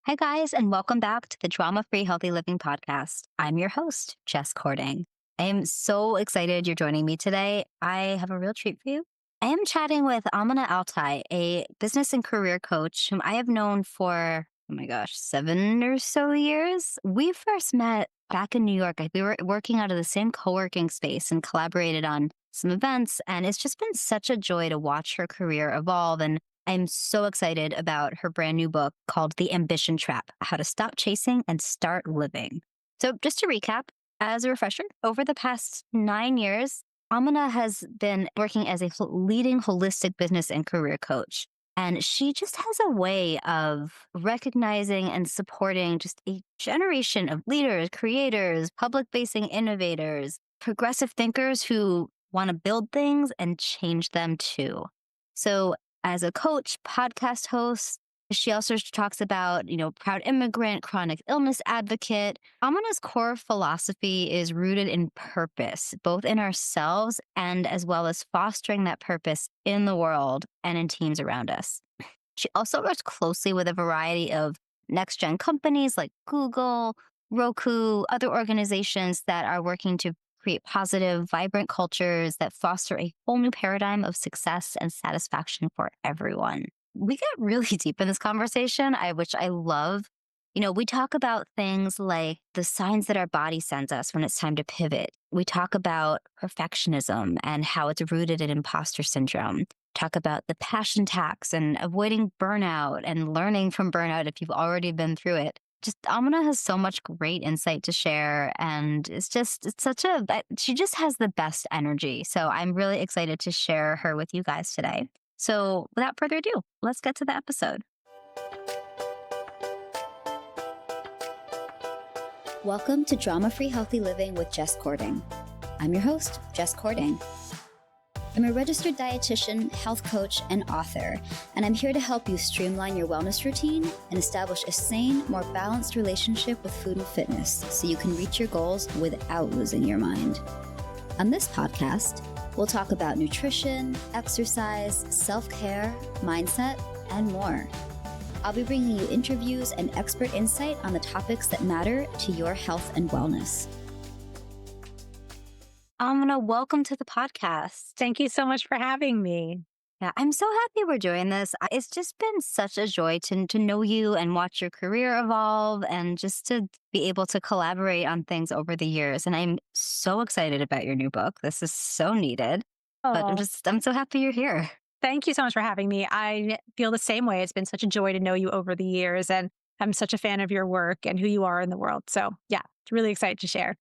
Hi, guys, and welcome back to the Drama Free Healthy Living podcast. I'm your host, Jess Cording. I am so excited you're joining me today. I have a real treat for you. I am chatting with Amina AlTai, a business and career coach whom I have known for, 7 or so years. We first met back in New York. We were working out of the same co working space and collaborated on some events. And it's just been such a joy to watch her career evolve. And I'm so excited about her brand new book called The Ambition Trap: How to Stop Chasing and Start Living. So just to recap, as a refresher, over the past 9 years, Amina has been working as a leading holistic business and career coach. And she just has a way of recognizing and supporting just a generation of leaders, creators, public-facing innovators, progressive thinkers who want to build things and change them too. So as a coach, podcast host, she also talks about, proud immigrant, chronic illness advocate. Amina's core philosophy is rooted in purpose, both in ourselves and as well as fostering that purpose in the world and in teams around us. She also works closely with a variety of next-gen companies like Google, Roku, other organizations that are working to create positive, vibrant cultures that foster a whole new paradigm of success and satisfaction for everyone. We get really deep in this conversation, which I love. We talk about things like the signs that our body sends us when it's time to pivot. We talk about perfectionism and how it's rooted in imposter syndrome. Talk about the passion tax and avoiding burnout and learning from burnout if you've already been through it. Just Amina has so much great insight to share, and she just has the best energy. So I'm really excited to share her with you guys today. So without further ado, let's get to the episode. Welcome to Drama Free Healthy Living with Jess Cording. I'm your host, Jess Cording. I'm a registered dietitian, health coach, and author, and I'm here to help you streamline your wellness routine and establish a sane, more balanced relationship with food and fitness so you can reach your goals without losing your mind. On this podcast, we'll talk about nutrition, exercise, self-care, mindset, and more. I'll be bringing you interviews and expert insight on the topics that matter to your health and wellness. Amina, welcome to the podcast. Thank you so much for having me. Yeah, I'm so happy we're doing this. It's just been such a joy to know you and watch your career evolve and just to be able to collaborate on things over the years. And I'm so excited about your new book. This is so needed. But I'm so happy you're here. Thank you so much for having me. I feel the same way. It's been such a joy to know you over the years, and I'm such a fan of your work and who you are in the world. So yeah, it's really excited to share.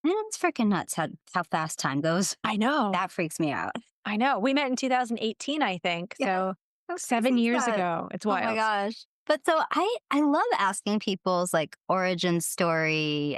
And it's freaking nuts how fast time goes. I know. That freaks me out. I know. We met in 2018, I think. Yeah. So 7 years ago. It's wild. Oh my gosh. But so I love asking people's origin story,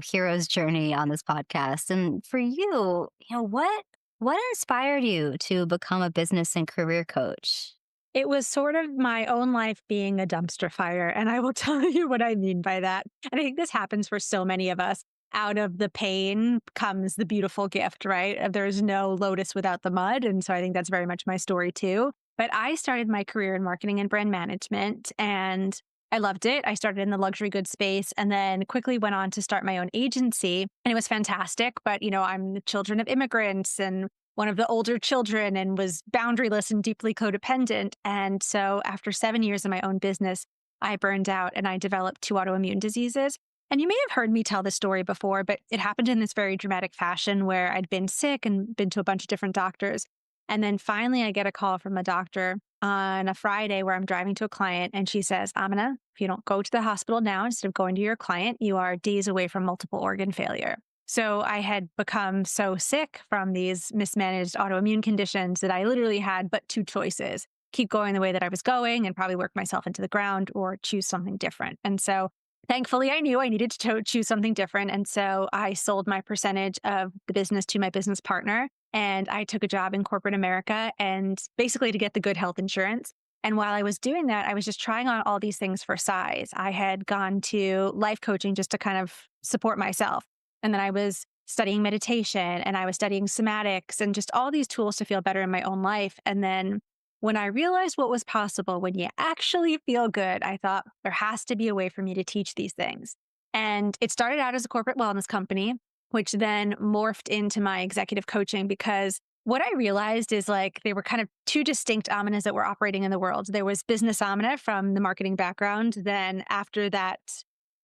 hero's journey on this podcast. And for you, what inspired you to become a business and career coach? It was sort of my own life being a dumpster fire. And I will tell you what I mean by that. And I think this happens for so many of us. Out of the pain comes the beautiful gift, right? There's no lotus without the mud. And so I think that's very much my story too. But I started my career in marketing and brand management, and I loved it. I started in the luxury goods space and then quickly went on to start my own agency. And it was fantastic. But, I'm the children of immigrants and one of the older children and was boundaryless and deeply codependent. And so after 7 years in my own business, I burned out and I developed 2 autoimmune diseases. And you may have heard me tell this story before, but it happened in this very dramatic fashion where I'd been sick and been to a bunch of different doctors. And then finally, I get a call from a doctor on a Friday where I'm driving to a client. And she says, Amina, if you don't go to the hospital now, instead of going to your client, you are days away from multiple organ failure. So I had become so sick from these mismanaged autoimmune conditions that I literally had but 2 choices: keep going the way that I was going and probably work myself into the ground, or choose something different. And so thankfully, I knew I needed to choose something different. And so I sold my percentage of the business to my business partner. And I took a job in corporate America and basically to get the good health insurance. And while I was doing that, I was just trying on all these things for size. I had gone to life coaching just to kind of support myself. And then I was studying meditation and I was studying somatics and just all these tools to feel better in my own life. And then When I realized what was possible when you actually feel good, I thought there has to be a way for me to teach these things. And it started out as a corporate wellness company, which then morphed into my executive coaching because what I realized is like they were kind of two distinct Aminas that were operating in the world. There was business Amina from the marketing background. Then after that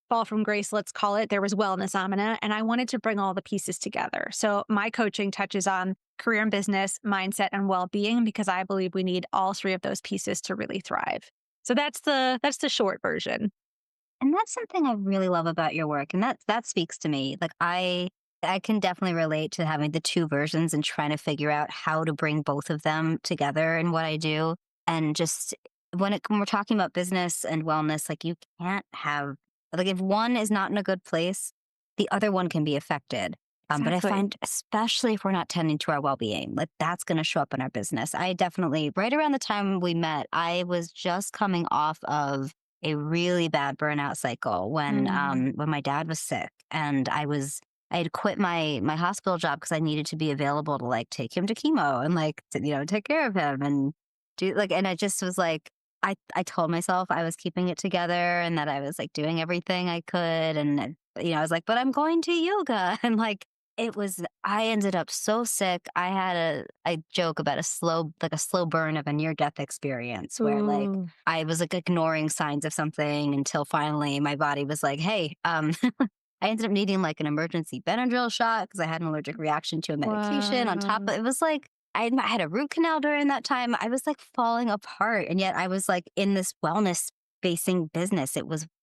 fall from grace, let's call it, there was wellness Amina. And I wanted to bring all the pieces together. So my coaching touches on career and business, mindset, and well-being because I believe we need all three of those pieces to really thrive. So that's the short version. And that's something I really love about your work, and that speaks to me. Like I can definitely relate to having the 2 versions and trying to figure out how to bring both of them together in what I do. And just when we're talking about business and wellness, like you can't have like if one is not in a good place, the other one can be affected. But I Exactly. find especially if we're not tending to our well-being, like that's going to show up in our business. I definitely right around the time we met, I was just coming off of a really bad burnout cycle Mm. when my dad was sick and I had quit my hospital job because I needed to be available to like take him to chemo and like to, take care of him and do like and I just was like I told myself I was keeping it together and that I was like doing everything I could and I was like but I'm going to yoga and like it was I ended up so sick. I joke about a slow burn of a near death experience where like Ooh. I was like ignoring signs of something until finally my body was like, "Hey, I ended up needing like an emergency Benadryl shot because I had an allergic reaction to a medication. On top Wow. of it was like I had a root canal during that time. I was like falling apart, and yet I was like in this wellness facing business.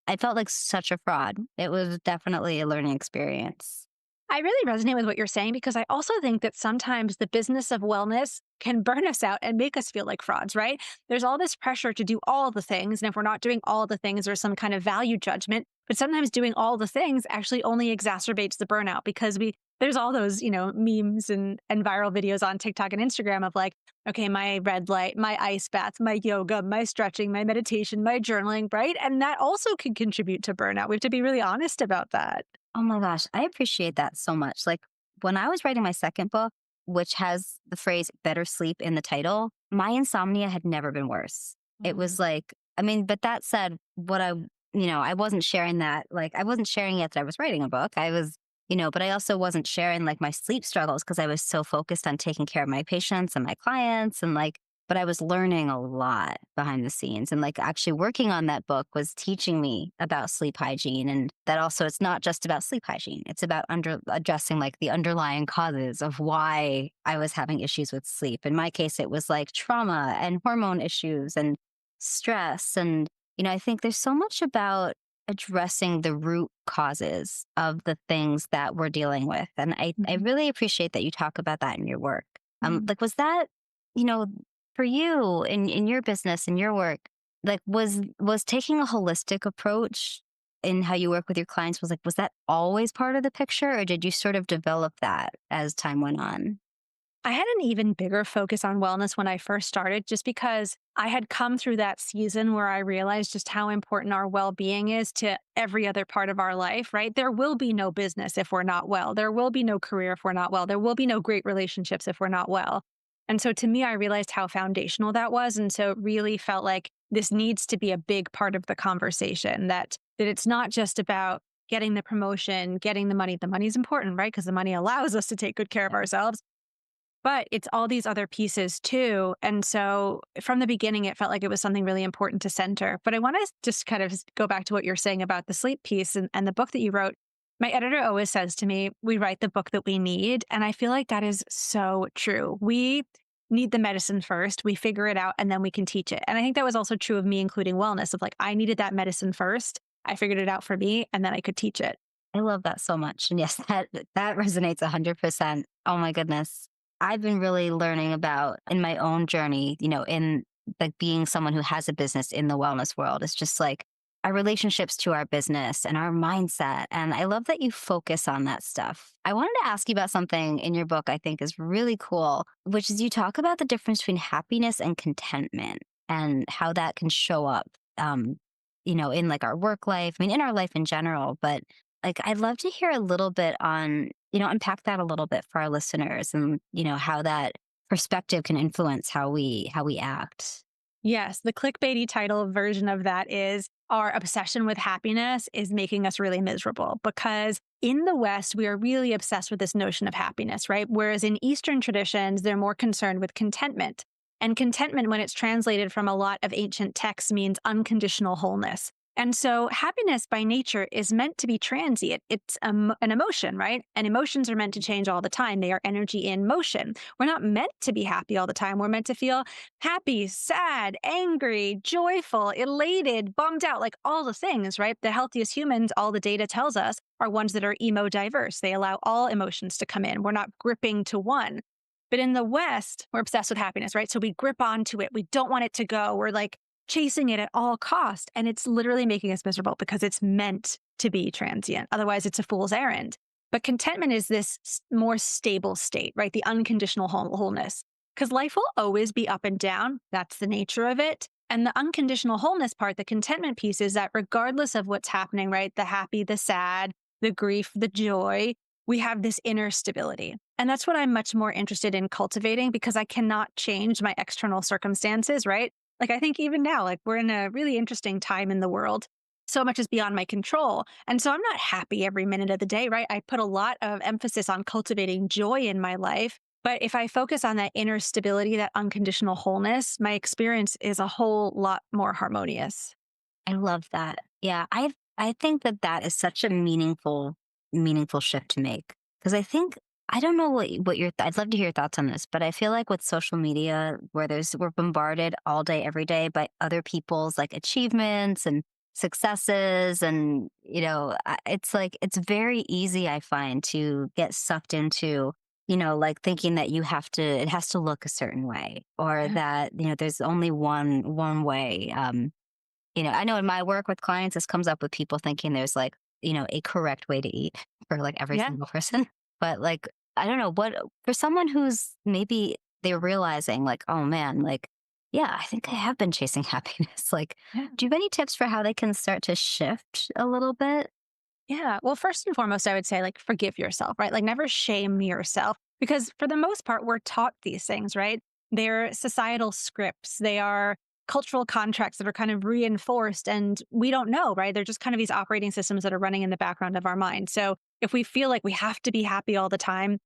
I felt like such a fraud. It was definitely a learning experience. I really resonate with what you're saying because I also think that sometimes the business of wellness can burn us out and make us feel like frauds, right? There's all this pressure to do all the things. And if we're not doing all the things, there's some kind of value judgment. But sometimes doing all the things actually only exacerbates the burnout because there's all those, memes and viral videos on TikTok and Instagram of like, okay, my red light, my ice bath, my yoga, my stretching, my meditation, my journaling, right? And that also can contribute to burnout. We have to be really honest about that. Oh my gosh, I appreciate that so much. Like when I was writing my second book, which has the phrase better sleep in the title, my insomnia had never been worse. It was like, I mean, but that said, I wasn't sharing that. Like, I wasn't sharing yet that I was writing a book. But I also wasn't sharing like my sleep struggles because I was so focused on taking care of my patients and my clients and like, but I was learning a lot behind the scenes. And like actually working on that book was teaching me about sleep hygiene. And that also, it's not just about sleep hygiene, it's about addressing like the underlying causes of why I was having issues with sleep. In my case, it was like trauma and hormone issues and stress. And, I think there's so much about addressing the root causes of the things that we're dealing with. And I Mhm. really appreciate that you talk about that in your work. Mhm. Like, was that, you know, for you in your business and your work, like was taking a holistic approach in how you work with your clients was that always part of the picture or did you sort of develop that as time went on? I had an even bigger focus on wellness when I first started, just because I had come through that season where I realized just how important our well being is to every other part of our life, right? There will be no business if we're not well. There will be no career if we're not well. There will be no great relationships if we're not well. And so to me, I realized how foundational that was. And so it really felt like this needs to be a big part of the conversation that it's not just about getting the promotion, getting the money. The money's important, right? Because the money allows us to take good care of Yeah. ourselves, but it's all these other pieces too. And so from the beginning, it felt like it was something really important to center. But I want to just kind of go back to what you're saying about the sleep piece and the book that you wrote. My editor always says to me, we write the book that we need. And I feel like that is so true. We need the medicine first, we figure it out, and then we can teach it. And I think that was also true of me, including wellness, of like, I needed that medicine first. I figured it out for me, and then I could teach it. I love that so much. And yes, that resonates 100%. Oh my goodness. I've been really learning about in my own journey, in like being someone who has a business in the wellness world. It's just like our relationships to our business and our mindset. And I love that you focus on that stuff. I wanted to ask you about something in your book I think is really cool, which is you talk about the difference between happiness and contentment and how that can show up in like our work life, I mean, in our life in general, but like, I'd love to hear a little bit on, unpack that a little bit for our listeners and, how that perspective can influence how we act. Yes, the clickbaity title version of that is our obsession with happiness is making us really miserable because in the West, we are really obsessed with this notion of happiness, right? Whereas in Eastern traditions, they're more concerned with contentment. And contentment, when it's translated from a lot of ancient texts, means unconditional wholeness. And so happiness by nature is meant to be transient. It's an emotion, right? And emotions are meant to change all the time. They are energy in motion. We're not meant to be happy all the time. We're meant to feel happy, sad, angry, joyful, elated, bummed out, like all the things, right? The healthiest humans, all the data tells us, are ones that are emo diverse. They allow all emotions to come in. We're not gripping to one. But in the West, we're obsessed with happiness, right? So we grip onto it. We don't want it to go. We're like chasing it at all cost. And it's literally making us miserable because it's meant to be transient. Otherwise, it's a fool's errand. But contentment is this more stable state, right? The unconditional wholeness. Because life will always be up and down. That's the nature of it. And the unconditional wholeness part, the contentment piece, is that regardless of what's happening, right? The happy, the sad, the grief, the joy, we have this inner stability. And that's what I'm much more interested in cultivating because I cannot change my external circumstances, right? Like, I think even now, like, we're in a really interesting time in the world. So much is beyond my control. And so I'm not happy every minute of the day, right? I put a lot of emphasis on cultivating joy in my life. But if I focus on that inner stability, that unconditional wholeness, my experience is a whole lot more harmonious. I love that. Yeah, I think that that is such a meaningful shift to make because I think I don't know what your I'd love to hear your thoughts on this, but I feel like with social media where we're bombarded all day every day by other people's like achievements and successes and it's like it's very easy I find to get sucked into like thinking that it has to look a certain way or Yeah. that there's only one way. I know in my work with clients, this comes up with people thinking there's like, a correct way to eat for like every Yeah. single person. But like, I don't know what, for someone who's maybe they're realizing like, oh man, like, yeah, I think I have been chasing happiness. Like, Yeah. do you have any tips for how they can start to shift a little bit? Yeah. Well, first and foremost, I would say like forgive yourself, right? Like never shame yourself because for the most part, we're taught these things, right? They're societal scripts. They are cultural contracts that are kind of reinforced and we don't know, right? They're just kind of these operating systems that are running in the background of our mind. So if we feel like we have to be happy all the time,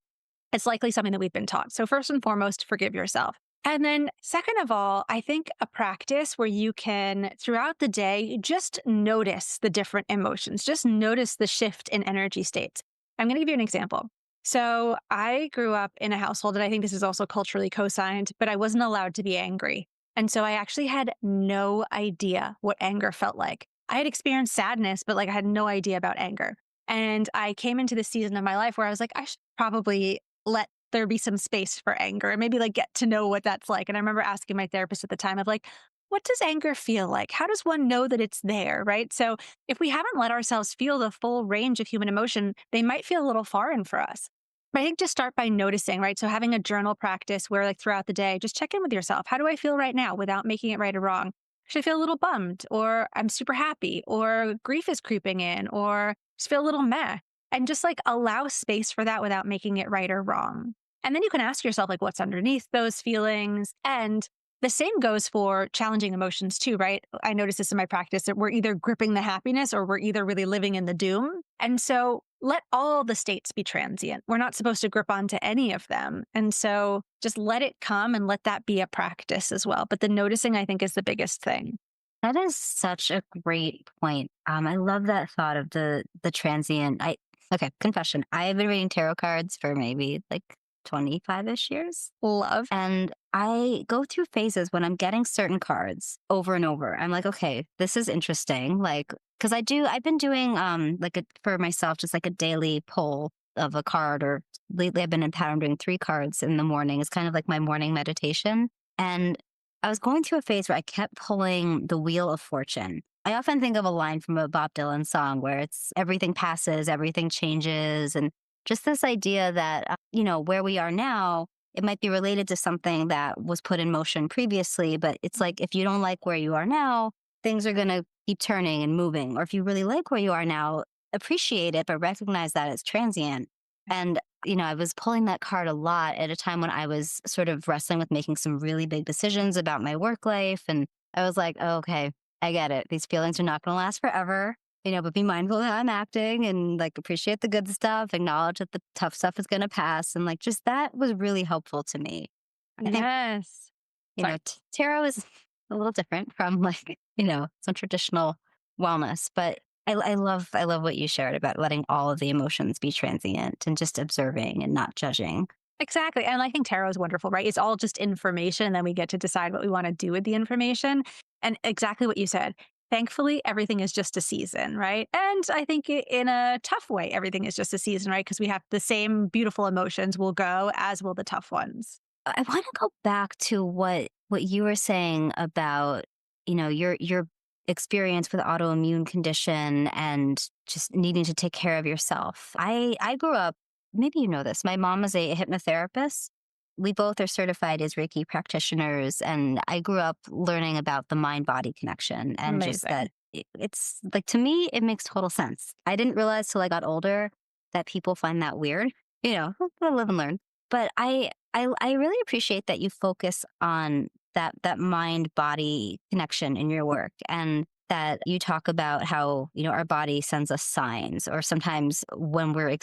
it's likely something that we've been taught. So first and foremost, forgive yourself. And then, second of all, I think a practice where you can, throughout the day, just notice the different emotions, just notice the shift in energy states. I'm going to give you an example. So, I grew up in a household, and I think this is also culturally co signed, but I wasn't allowed to be angry. And so, I actually had no idea what anger felt like. I had experienced sadness, but like I had no idea about anger. And I came into this season of my life where I was like, I should probably let there be some space for anger and maybe like get to know what that's like. And I remember asking my therapist at the time of like, what does anger feel like? How does one know that it's there? Right. So if we haven't let ourselves feel the full range of human emotion, they might feel a little foreign for us. But I think just start by noticing, right? So having a journal practice where like throughout the day, just check in with yourself. How do I feel right now without making it right or wrong? Should I feel a little bummed or I'm super happy or grief is creeping in or just feel a little meh? And just like allow space for that without making it right or wrong. And then you can ask yourself, like, what's underneath those feelings? And the same goes for challenging emotions too, right? I notice this in my practice that we're either gripping the happiness or we're either really living in the doom. And so let all the states be transient. We're not supposed to grip onto any of them. And so just let it come and let that be a practice as well. But the noticing, I think, is the biggest thing. That is such a great point. I love that thought of the transient. Okay, confession. I have been reading tarot cards for maybe like 25-ish years. Love. And I go through phases when I'm getting certain cards over and over. I'm like, okay, this is interesting. Like, because I've been doing for myself, just like a daily pull of a card, or lately I've been in pattern doing 3 cards in the morning. It's kind of like my morning meditation. And I was going through a phase where I kept pulling the Wheel of Fortune. I often think of a line from a Bob Dylan song where it's everything passes, everything changes. And just this idea that, where we are now, it might be related to something that was put in motion previously, but it's like if you don't like where you are now, things are going to keep turning and moving. Or if you really like where you are now, appreciate it, but recognize that it's transient. And I was pulling that card a lot at a time when I was sort of wrestling with making some really big decisions about my work life. And I was like, oh, okay, I get it. These feelings are not going to last forever, but be mindful of how I'm acting and like appreciate the good stuff, acknowledge that the tough stuff is going to pass. And like just that was really helpful to me. I think, Yes. Sorry. tarot is a little different from like, some traditional wellness, but I love what you shared about letting all of the emotions be transient and just observing and not judging. Exactly. And I think tarot is wonderful, right? It's all just information. And then we get to decide what we want to do with the information. And exactly what you said. Thankfully, everything is just a season, right? And I think in a tough way, everything is just a season, right? Because we have the same beautiful emotions will go, as will the tough ones. I want to go back to what you were saying about, your experience with autoimmune condition and just needing to take care of yourself. I grew up, maybe you know this. My mom is a hypnotherapist. We both are certified as Reiki practitioners, and I grew up learning about the mind body connection and just Amazing. that it's like to me it makes total sense. I didn't realize till I got older that people find that weird. Live and learn. But I really appreciate that you focus on that mind body connection in your work, and that you talk about how our body sends us signs, or sometimes when we're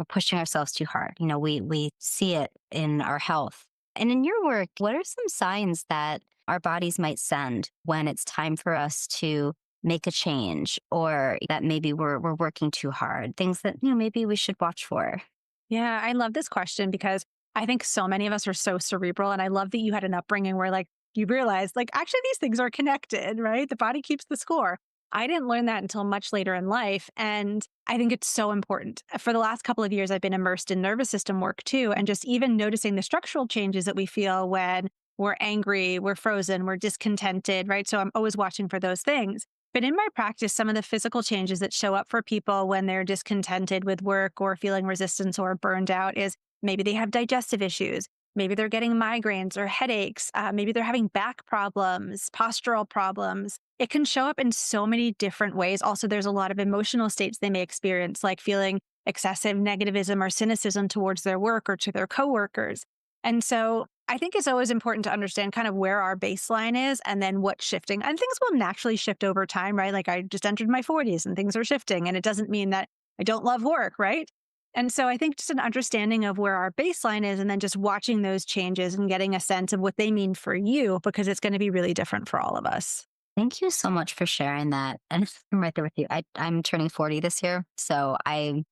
pushing ourselves too hard. We see it in our health. And in your work, what are some signs that our bodies might send when it's time for us to make a change, or that maybe we're working too hard, things that maybe we should watch for? Yeah, I love this question because I think so many of us are so cerebral. And I love that you had an upbringing where, like, you realized, like, actually, these things are connected, right? The body keeps the score. I didn't learn that until much later in life. And I think it's so important. For the last couple of years, I've been immersed in nervous system work too. And just even noticing the structural changes that we feel when we're angry, we're frozen, we're discontented, right? So I'm always watching for those things. But in my practice, some of the physical changes that show up for people when they're discontented with work or feeling resistance or burned out is maybe they have digestive issues. Maybe they're getting migraines or headaches. Maybe they're having back problems, postural problems. It can show up in so many different ways. Also, there's a lot of emotional states they may experience, like feeling excessive negativism or cynicism towards their work or to their coworkers. And so I think it's always important to understand kind of where our baseline is and then what's shifting. And things will naturally shift over time, right? Like I just entered my 40s and things are shifting. And it doesn't mean that I don't love work, right? And so I think just an understanding of where our baseline is and then just watching those changes and getting a sense of what they mean for you, because it's going to be really different for all of us. Thank you so much for sharing that. And I'm right there with you. I'm turning 40 this year. So I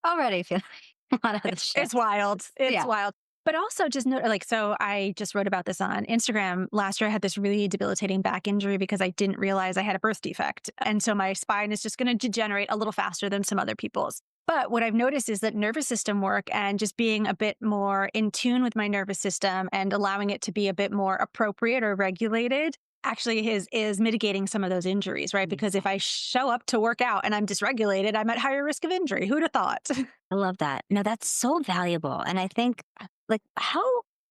already feel a lot of the It's shift. wild. It's Yeah. wild. But also just note, like, so I just wrote about this on Instagram. Last year, I had this really debilitating back injury because I didn't realize I had a birth defect. And so my spine is just going to degenerate a little faster than some other people's. But what I've noticed is that nervous system work and just being a bit more in tune with my nervous system and allowing it to be a bit more appropriate or regulated actually is mitigating some of those injuries, right? Because if I show up to work out and I'm dysregulated, I'm at higher risk of injury. Who'd have thought? I love that. No, that's so valuable. And I think, like, I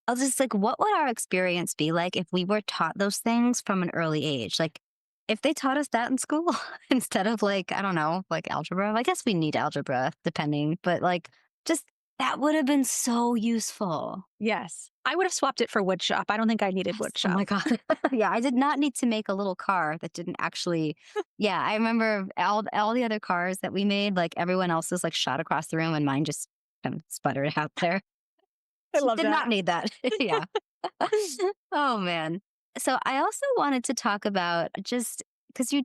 was just like, what would our experience be like if we were taught those things from an early age? Like, if they taught us that in school instead of like, I don't know, like algebra. I guess we need algebra depending, but like, just that would have been so useful. Yes. I would have swapped it for wood shop. I don't think I needed Yes. wood Oh shop. my God. Yeah, I did not need to make a little car that didn't actually. Yeah, I remember all the other cars that we made, like everyone else's like shot across the room and mine just kind of sputtered out there. I love Did not that. need that. Yeah. Oh man. So I also wanted to talk about just because you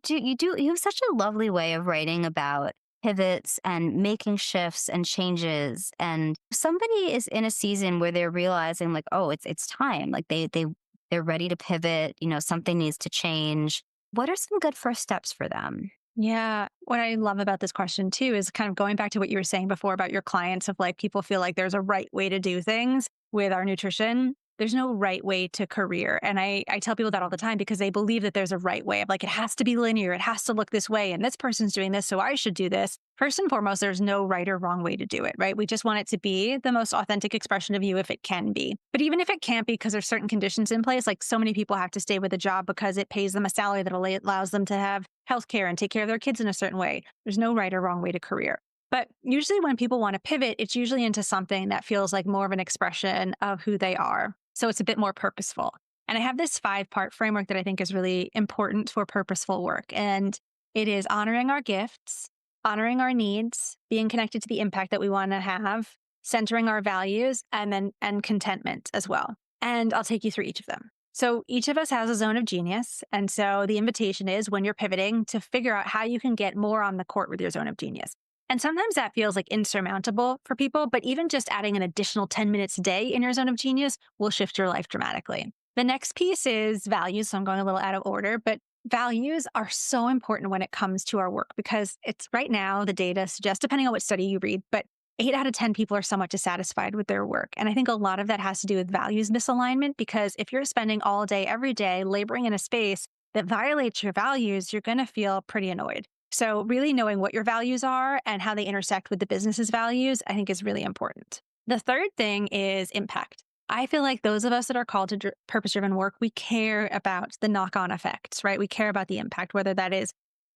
have such a lovely way of writing about pivots and making shifts and changes. And somebody is in a season where they're realizing like, oh, it's time. Like they're ready to pivot, something needs to change. What are some good first steps for them? Yeah. What I love about this question too is kind of going back to what you were saying before about your clients of like people feel like there's a right way to do things with our nutrition. There's no right way to career. And I tell people that all the time because they believe that there's a right way of like, it has to be linear. It has to look this way. And this person's doing this. So I should do this. First and foremost, there's no right or wrong way to do it, right? We just want it to be the most authentic expression of you if it can be. But even if it can't be, because there's certain conditions in place, like so many people have to stay with a job because it pays them a salary that allows them to have healthcare and take care of their kids in a certain way. There's no right or wrong way to career. But usually when people want to pivot, it's usually into something that feels like more of an expression of who they are. So it's a bit more purposeful. And I have this 5-part framework that I think is really important for purposeful work. And it is honoring our gifts, honoring our needs, being connected to the impact that we want to have, centering our values, and contentment as well. And I'll take you through each of them. So each of us has a zone of genius. And so the invitation is when you're pivoting to figure out how you can get more on the court with your zone of genius. And sometimes that feels like insurmountable for people, but even just adding an additional 10 minutes a day in your zone of genius will shift your life dramatically. The next piece is values. So I'm going a little out of order, but values are so important when it comes to our work because it's right now, the data suggests, depending on what study you read, but 8 out of 10 people are somewhat dissatisfied with their work. And I think a lot of that has to do with values misalignment because if you're spending all day, every day laboring in a space that violates your values, you're going to feel pretty annoyed. So, really knowing what your values are and how they intersect with the business's values, I think is really important. The third thing is impact. I feel like those of us that are called to purpose driven work, we care about the knock on effects, right? We care about the impact, whether that is,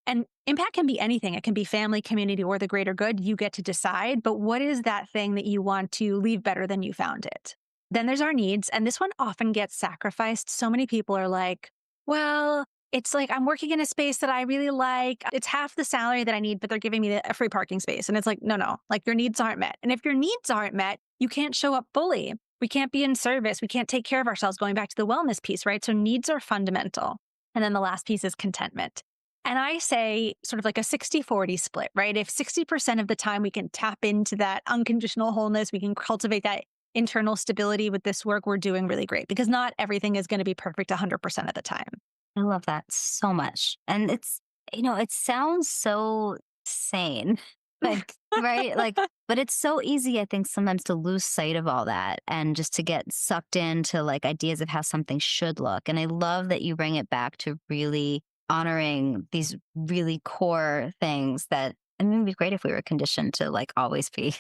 and impact can be anything. It can be family, community, or the greater good. You get to decide. But what is that thing that you want to leave better than you found it? Then there's our needs. And this one often gets sacrificed. So many people are like, well, it's like I'm working in a space that I really like. It's half the salary that I need, but they're giving me a free parking space. And it's like, no, like your needs aren't met. And if your needs aren't met, you can't show up fully. We can't be in service. We can't take care of ourselves, going back to the wellness piece, right? So needs are fundamental. And then the last piece is contentment. And I say sort of like a 60-40 split, right? If 60% of the time we can tap into that unconditional wholeness, we can cultivate that internal stability with this work, we're doing really great because not everything is going to be perfect 100% of the time. I love that so much. And it sounds so sane, like, right? Like, but it's so easy, I think, sometimes to lose sight of all that and just to get sucked into like ideas of how something should look. And I love that you bring it back to really honoring these really core things that, I mean, it'd be great if we were conditioned to like always be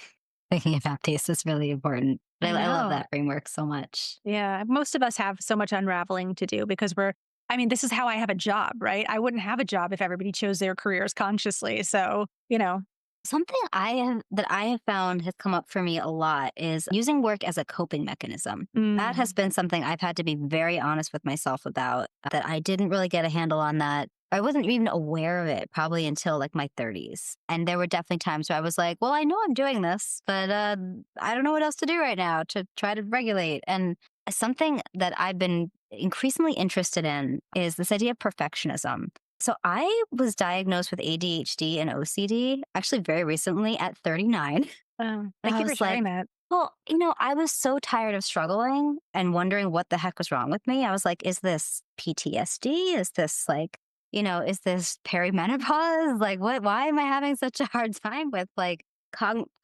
thinking about these is really important. But I I love know. that framework so much. Yeah. Most of us have so much unraveling to do because this is how I have a job, right? I wouldn't have a job if everybody chose their careers consciously. So, Something I have found has come up for me a lot is using work as a coping mechanism. That has mm, been something I've had to be very honest with myself about, that I didn't really get a handle on that. I wasn't even aware of it probably until like my 30s. And there were definitely times where I was like, well, I know I'm doing this, but I don't know what else to do right now to try to regulate. And something that I've been increasingly interested in is this idea of perfectionism. So I was diagnosed with ADHD and OCD actually very recently at 39. And thank I you for was like, sharing that. well, I was so tired of struggling and wondering what the heck was wrong with me. I was like, is this PTSD? Is this like, is this perimenopause? Like, why am I having such a hard time with like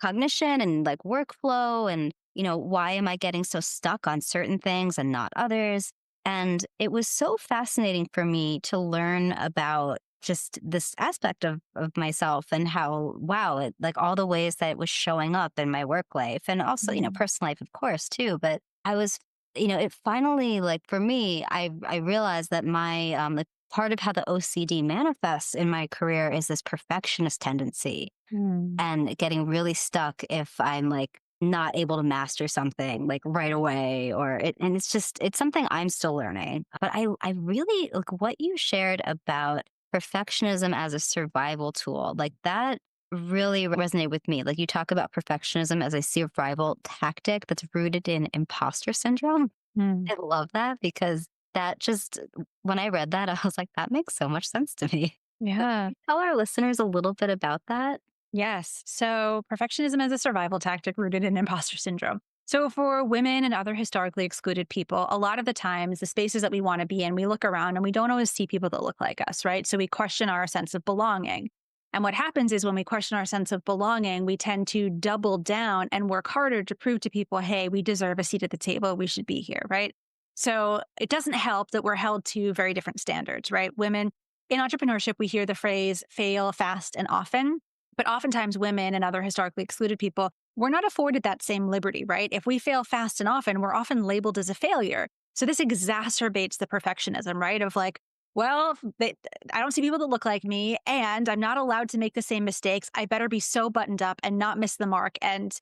cognition and like workflow? And, why am I getting so stuck on certain things and not others? And it was so fascinating for me to learn about just this aspect of myself and how, wow, like all the ways that it was showing up in my work life and also, Mhm. personal life, of course, too. But I was, it finally, like for me, I realized that my, like part of how the OCD manifests in my career is this perfectionist tendency Mm. and getting really stuck if I'm like not able to master something like right away and it's something I'm still learning. But I really like what you shared about perfectionism as a survival tool. Like that really resonated with me. Like you talk about perfectionism as a survival tactic that's rooted in imposter syndrome. Mm. I love that because that just when I read that, I was like, that makes so much sense to me. Can Yeah. you tell our listeners a little bit about that? Yes. So perfectionism is a survival tactic rooted in imposter syndrome. So for women and other historically excluded people, a lot of the times the spaces that we want to be in, we look around and we don't always see people that look like us, right? So we question our sense of belonging. And what happens is when we question our sense of belonging, we tend to double down and work harder to prove to people, hey, we deserve a seat at the table. We should be here, right? So it doesn't help that we're held to very different standards, right? Women in entrepreneurship, we hear the phrase fail fast and often. But oftentimes, women and other historically excluded people, we're not afforded that same liberty, right? If we fail fast and often, we're often labeled as a failure. So this exacerbates the perfectionism, right? Of like, well, I don't see people that look like me, and I'm not allowed to make the same mistakes. I better be so buttoned up and not miss the mark. And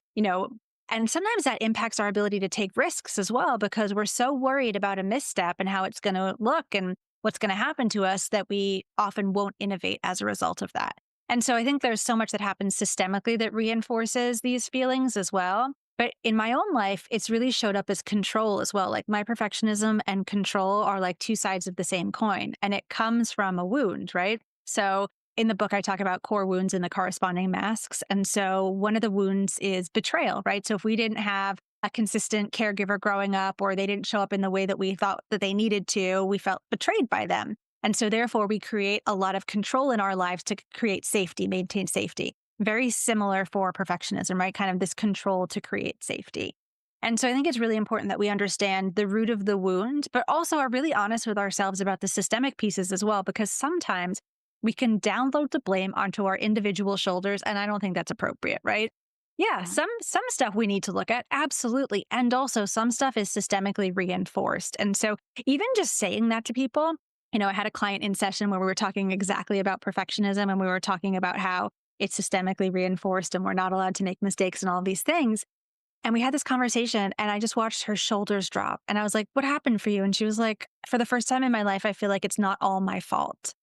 sometimes that impacts our ability to take risks as well because we're so worried about a misstep and how it's going to look and what's going to happen to us that we often won't innovate as a result of that. And so I think there's so much that happens systemically that reinforces these feelings as well. But in my own life, it's really showed up as control as well. Like my perfectionism and control are like two sides of the same coin, and it comes from a wound, right? So in the book, I talk about core wounds and the corresponding masks. And so one of the wounds is betrayal, right? So if we didn't have a consistent caregiver growing up, or they didn't show up in the way that we thought that they needed to, we felt betrayed by them. And so therefore, we create a lot of control in our lives to create safety, maintain safety. Very similar for perfectionism, right? Kind of this control to create safety. And so I think it's really important that we understand the root of the wound, but also are really honest with ourselves about the systemic pieces as well, because sometimes we can download the blame onto our individual shoulders. And I don't think that's appropriate, right? Yeah, Yeah. some stuff we need to look at, absolutely. And also some stuff is systemically reinforced. And so even just saying that to people, I had a client in session where we were talking exactly about perfectionism, and we were talking about how it's systemically reinforced and we're not allowed to make mistakes and all these things. And we had this conversation and I just watched her shoulders drop. And I was like, what happened for you? And she was like, for the first time in my life, I feel like it's not all my fault.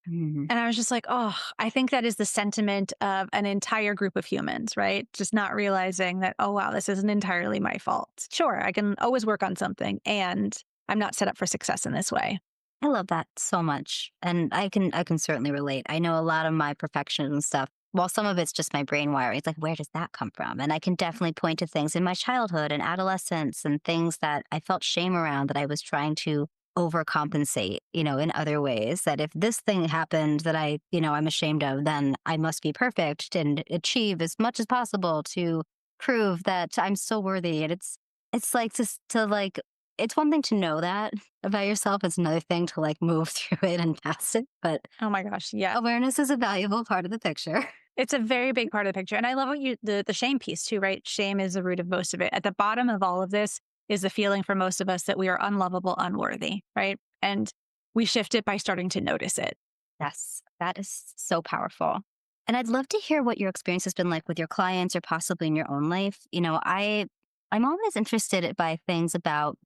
Mhm. And I was just like, oh, I think that is the sentiment of an entire group of humans, right? Just not realizing that, oh, wow, this isn't entirely my fault. Sure, I can always work on something, and I'm not set up for success in this way. I love that so much. And I can certainly relate. I know a lot of my perfectionism stuff, while some of it's just my brain wiring, it's like, where does that come from? And I can definitely point to things in my childhood and adolescence and things that I felt shame around that I was trying to overcompensate, in other ways. That if this thing happened that I'm ashamed of, then I must be perfect and achieve as much as possible to prove that I'm so worthy. And it's like just to like it's one thing to know that about yourself. It's another thing to like move through it and past it. But Oh my gosh, yeah. awareness is a valuable part of the picture. It's a very big part of the picture. And I love what the shame piece too, right? Shame is the root of most of it. At the bottom of all of this is the feeling for most of us that we are unlovable, unworthy, right? And we shift it by starting to notice it. Yes, that is so powerful. And I'd love to hear what your experience has been like with your clients or possibly in your own life. I'm always interested by things about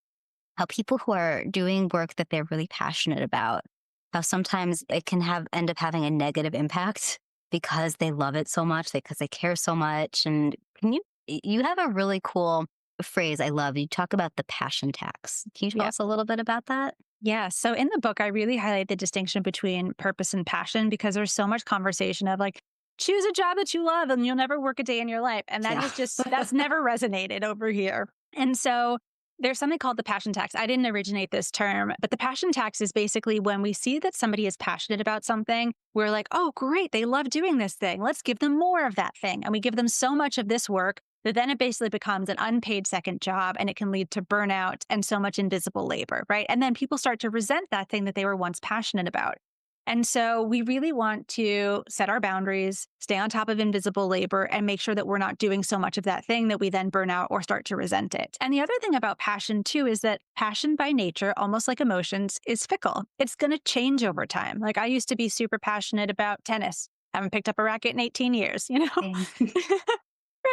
how people who are doing work that they're really passionate about, how sometimes it can have end up having a negative impact because they love it so much, because they care so much. And you have a really cool phrase I love. You talk about the passion tax. Can you tell Yeah. us a little bit about that? Yeah. So in the book, I really highlight the distinction between purpose and passion because there's so much conversation of like, choose a job that you love and you'll never work a day in your life. And that Yeah. has just, that's never resonated over here. And so there's something called the passion tax. I didn't originate this term, but the passion tax is basically when we see that somebody is passionate about something, we're like, oh, great, they love doing this thing. Let's give them more of that thing. And we give them so much of this work that then it basically becomes an unpaid second job and it can lead to burnout and so much invisible labor, right? And then people start to resent that thing that they were once passionate about. And so we really want to set our boundaries, stay on top of invisible labor, and make sure that we're not doing so much of that thing that we then burn out or start to resent it. And the other thing about passion, too, is that passion by nature, almost like emotions, is fickle. It's going to change over time. Like I used to be super passionate about tennis. Haven't picked up a racket in 18 years, Same.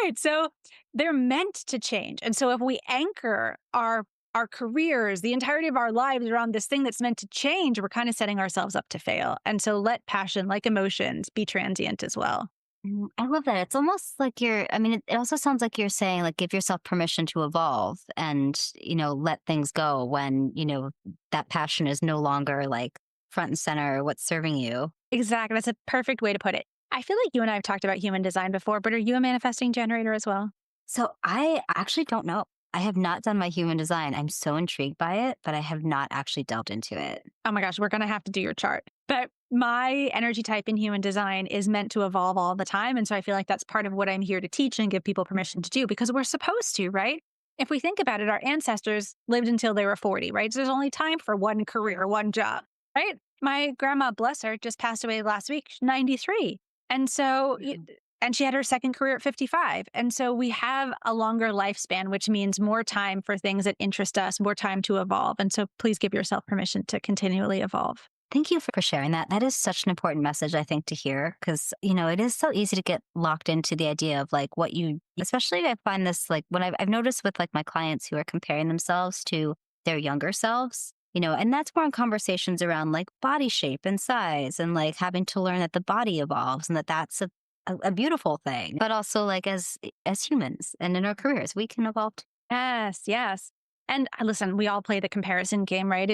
Right. So they're meant to change. And so if we anchor our careers, the entirety of our lives around this thing that's meant to change, we're kind of setting ourselves up to fail. And so let passion, like emotions, be transient as well. I love that. It's almost like it also sounds like you're saying, like, give yourself permission to evolve and, let things go when, that passion is no longer like front and center, what's serving you. Exactly. That's a perfect way to put it. I feel like you and I have talked about human design before, but are you a manifesting generator as well? So I actually don't know. I have not done my human design. I'm so intrigued by it, but I have not actually delved into it. Oh my gosh, we're going to have to do your chart. But my energy type in human design is meant to evolve all the time. And so I feel like that's part of what I'm here to teach and give people permission to do because we're supposed to, right? If we think about it, our ancestors lived until they were 40, right? So there's only time for one career, one job, right? My grandma, bless her, just passed away last week, she's 93. And so, and she had her second career at 55. And so we have a longer lifespan, which means more time for things that interest us, more time to evolve. And so please give yourself permission to continually evolve. Thank you for sharing that. That is such an important message, I think, to hear because, it is so easy to get locked into the idea of like what you, especially I find this like when I've noticed with like my clients who are comparing themselves to their younger selves, and that's more in conversations around like body shape and size and like having to learn that the body evolves and that that's a beautiful thing, but also like as humans and in our careers, we can evolve. Yes, yes. And listen, we all play the comparison game, right?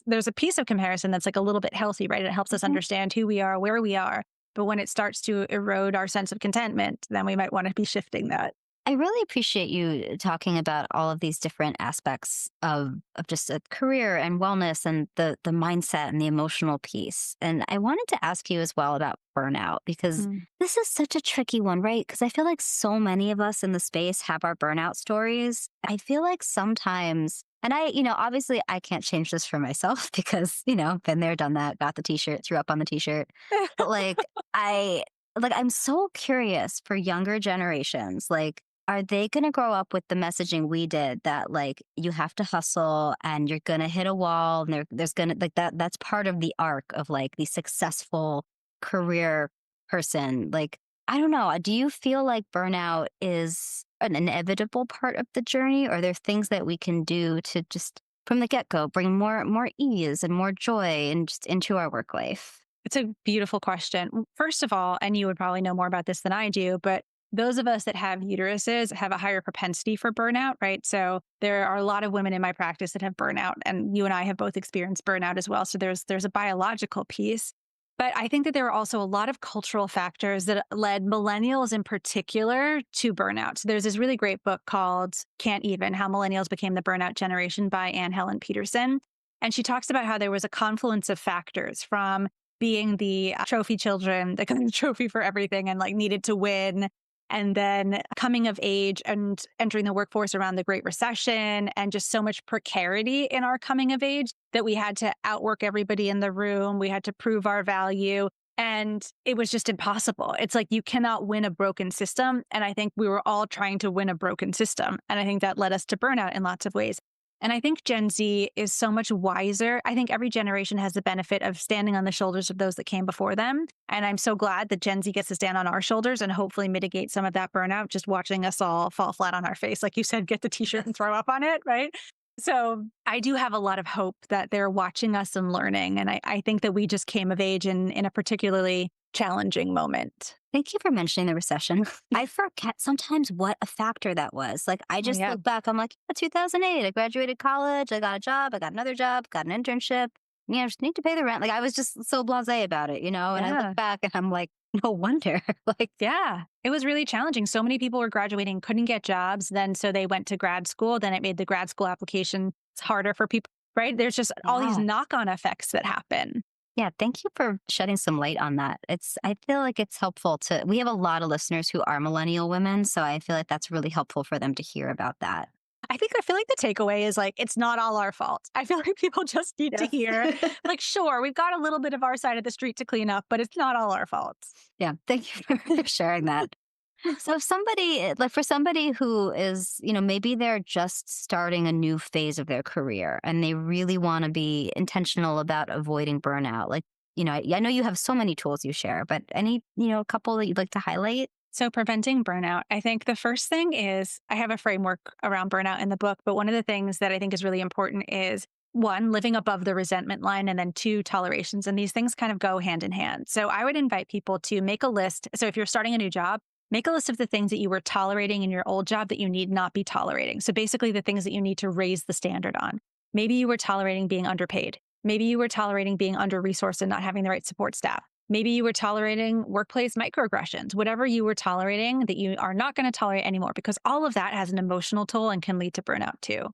There's a piece of comparison that's like a little bit healthy, right? It helps us Mhm. understand who we are, where we are. But when it starts to erode our sense of contentment, then we might want to be shifting that. I really appreciate you talking about all of these different aspects of just a career and wellness and the mindset and the emotional piece. And I wanted to ask you as well about burnout because Mm. this is such a tricky one, right? Because I feel like so many of us in the space have our burnout stories. I feel like sometimes and obviously I can't change this for myself because, been there, done that, got the t-shirt, threw up on the t-shirt. But I I'm so curious for younger generations. Are they gonna grow up with the messaging we did that, like, you have to hustle and you're gonna hit a wall and there's gonna like, that's part of the arc of, like, the successful career person? Like, I don't know, do you feel like burnout is an inevitable part of the journey? Or are there things that we can do to just, from the get-go, bring more ease and more joy and just into our work life? It's a beautiful question. First of all, and you would probably know more about this than I do, but those of us that have uteruses have a higher propensity for burnout, right? So there are a lot of women in my practice that have burnout, and you and I have both experienced burnout as well. So there's a biological piece. But I think that there are also a lot of cultural factors that led millennials in particular to burnout. So there's this really great book called Can't Even: How Millennials Became the Burnout Generation by Anne Helen Peterson. And she talks about how there was a confluence of factors from being the trophy children that got the trophy for everything and like needed to win. And then coming of age and entering the workforce around the Great Recession, and just so much precarity in our coming of age that we had to outwork everybody in the room. We had to prove our value. And it was just impossible. It's like you cannot win a broken system. And I think we were all trying to win a broken system. And I think that led us to burnout in lots of ways. And I think Gen Z is so much wiser. I think every generation has the benefit of standing on the shoulders of those that came before them. And I'm so glad that Gen Z gets to stand on our shoulders and hopefully mitigate some of that burnout, just watching us all fall flat on our face. Like you said, get the t shirt and throw up on it, right? So I do have a lot of hope that they're watching us and learning. And I think that we just came of age in a particularly challenging moment. Thank you for mentioning the recession. I forget sometimes what a factor that was. Like, I Oh, just yeah. look back, I'm like, "Yeah, 2008, I graduated college, I got a job, I got another job, got an internship. I just need to pay the rent." Like, I was just so blasé about it, And I look Yeah. back and I'm like, no wonder. like, Yeah, it was really challenging. So many people were graduating, couldn't get jobs. Then, so they went to grad school. Then it made the grad school application harder for people, right? There's just all these yeah. knock on effects that happen. Yeah, thank you for shedding some light on that. I feel like it's helpful we have a lot of listeners who are millennial women, so I feel like that's really helpful for them to hear about that. I feel like the takeaway is like, it's not all our fault. I feel like people just need to Yes. hear, like, sure, we've got a little bit of our side of the street to clean up, but it's not all our fault. Yeah, thank you for sharing that. So if somebody like for somebody who is, maybe they're just starting a new phase of their career and they really want to be intentional about avoiding burnout. Like, I know you have so many tools you share, but any, a couple that you'd like to highlight? So, preventing burnout, I think the first thing is I have a framework around burnout in the book, but one of the things that I think is really important is one, living above the resentment line, and then two, tolerations. And these things kind of go hand in hand. So, I would invite people to make a list. So, if you're starting a new job, make a list of the things that you were tolerating in your old job that you need not be tolerating. So, basically, the things that you need to raise the standard on. Maybe you were tolerating being underpaid. Maybe you were tolerating being under resourced and not having the right support staff. Maybe you were tolerating workplace microaggressions, whatever you were tolerating that you are not going to tolerate anymore, because all of that has an emotional toll and can lead to burnout too.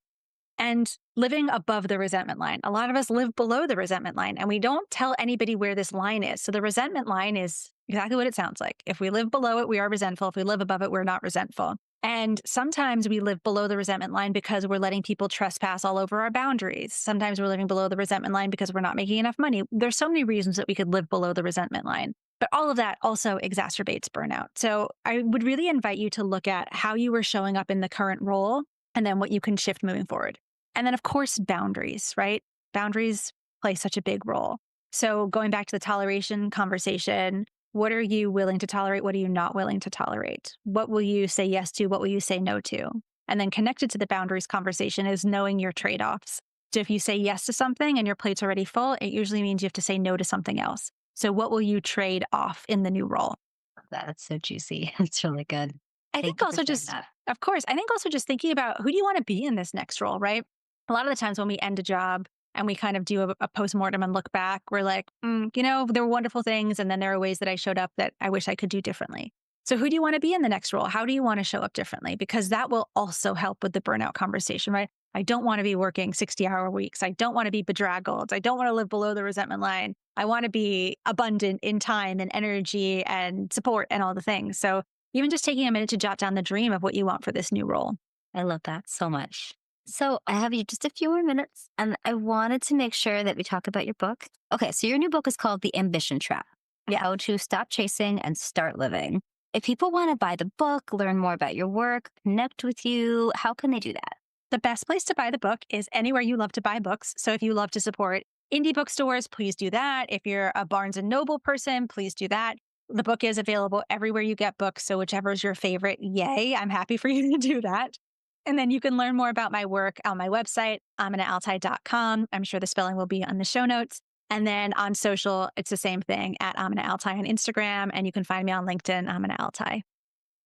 And living above the resentment line. A lot of us live below the resentment line and we don't tell anybody where this line is. So the resentment line is exactly what it sounds like. If we live below it, we are resentful. If we live above it, we're not resentful. And sometimes we live below the resentment line because we're letting people trespass all over our boundaries. Sometimes we're living below the resentment line because we're not making enough money. There's so many reasons that we could live below the resentment line. But all of that also exacerbates burnout. So I would really invite you to look at how you were showing up in the current role and then what you can shift moving forward. And then, of course, boundaries, right? Boundaries play such a big role. So going back to the toleration conversation, what are you willing to tolerate? What are you not willing to tolerate? What will you say yes to? What will you say no to? And then connected to the boundaries conversation is knowing your trade offs. So if you say yes to something and your plate's already full, it usually means you have to say no to something else. So what will you trade off in the new role? That's so juicy. It's really good. I think Thank you for also sharing just, that. of course, I think also just thinking about who do you want to be in this next role, right? A lot of the times when we end a job and we kind of do a postmortem and look back, we're like, there were wonderful things. And then there are ways that I showed up that I wish I could do differently. So who do you want to be in the next role? How do you want to show up differently? Because that will also help with the burnout conversation, right? I don't want to be working 60-hour weeks. I don't want to be bedraggled. I don't want to live below the resentment line. I want to be abundant in time and energy and support and all the things. So even just taking a minute to jot down the dream of what you want for this new role. I love that so much. So I have you just a few more minutes, and I wanted to make sure that we talk about your book. Okay, so your new book is called The Ambition Trap: Yeah. How to Stop Chasing and Start Living. If people want to buy the book, learn more about your work, connect with you, how can they do that? The best place to buy the book is anywhere you love to buy books. So if you love to support indie bookstores, please do that. If you're a Barnes and Noble person, please do that. The book is available everywhere you get books. So whichever is your favorite, yay, I'm happy for you to do that. And then you can learn more about my work on my website, AminaAlTai.com. I'm sure the spelling will be on the show notes. And then on social, it's the same thing at Amina AlTai on Instagram. And you can find me on LinkedIn, Amina AlTai.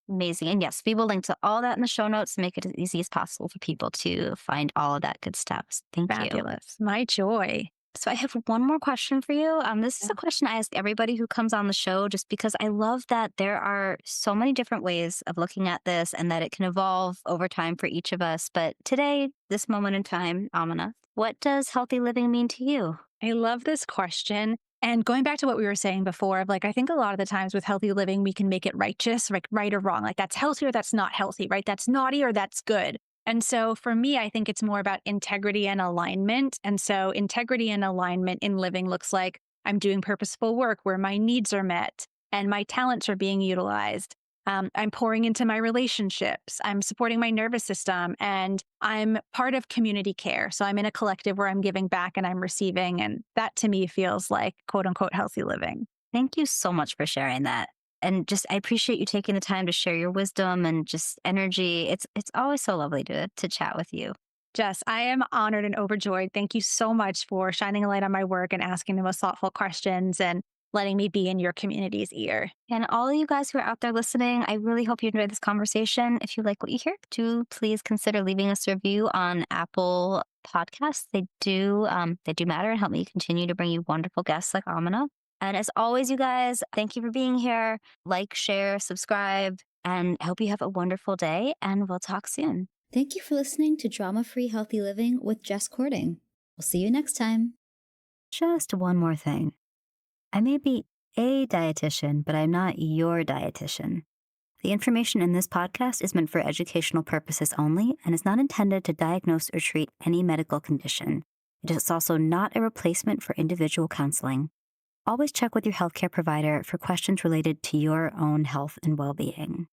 Amazing. And yes, we will link to all that in the show notes to make it as easy as possible for people to find all of that good stuff. So thank you. Fabulous. My joy. So I have one more question for you. This is Yeah. a question I ask everybody who comes on the show, just because I love that there are so many different ways of looking at this and that it can evolve over time for each of us. But today, this moment in time, Amina, what does healthy living mean to you? I love this question. And going back to what we were saying before, of like, I think a lot of the times with healthy living, we can make it righteous, like right or wrong. Like that's healthy or that's not healthy, right? That's naughty or that's good. And so for me, I think it's more about integrity and alignment. And so integrity and alignment in living looks like I'm doing purposeful work where my needs are met and my talents are being utilized. I'm pouring into my relationships. I'm supporting my nervous system and I'm part of community care. So I'm in a collective where I'm giving back and I'm receiving. And that to me feels like quote unquote healthy living. Thank you so much for sharing that. And just, I appreciate you taking the time to share your wisdom and just energy. It's always so lovely to chat with you. Jess, I am honored and overjoyed. Thank you so much for shining a light on my work and asking the most thoughtful questions and letting me be in your community's ear. And all of you guys who are out there listening, I really hope you enjoyed this conversation. If you like what you hear, do please consider leaving us a review on Apple Podcasts. They do matter and help me continue to bring you wonderful guests like Amina. And as always, you guys, thank you for being here. Like, share, subscribe, and I hope you have a wonderful day. And we'll talk soon. Thank you for listening to Drama Free Healthy Living with Jess Cording. We'll see you next time. Just one more thing. I may be a dietitian, but I'm not your dietitian. The information in this podcast is meant for educational purposes only and is not intended to diagnose or treat any medical condition. It is also not a replacement for individual counseling. Always check with your healthcare provider for questions related to your own health and well-being.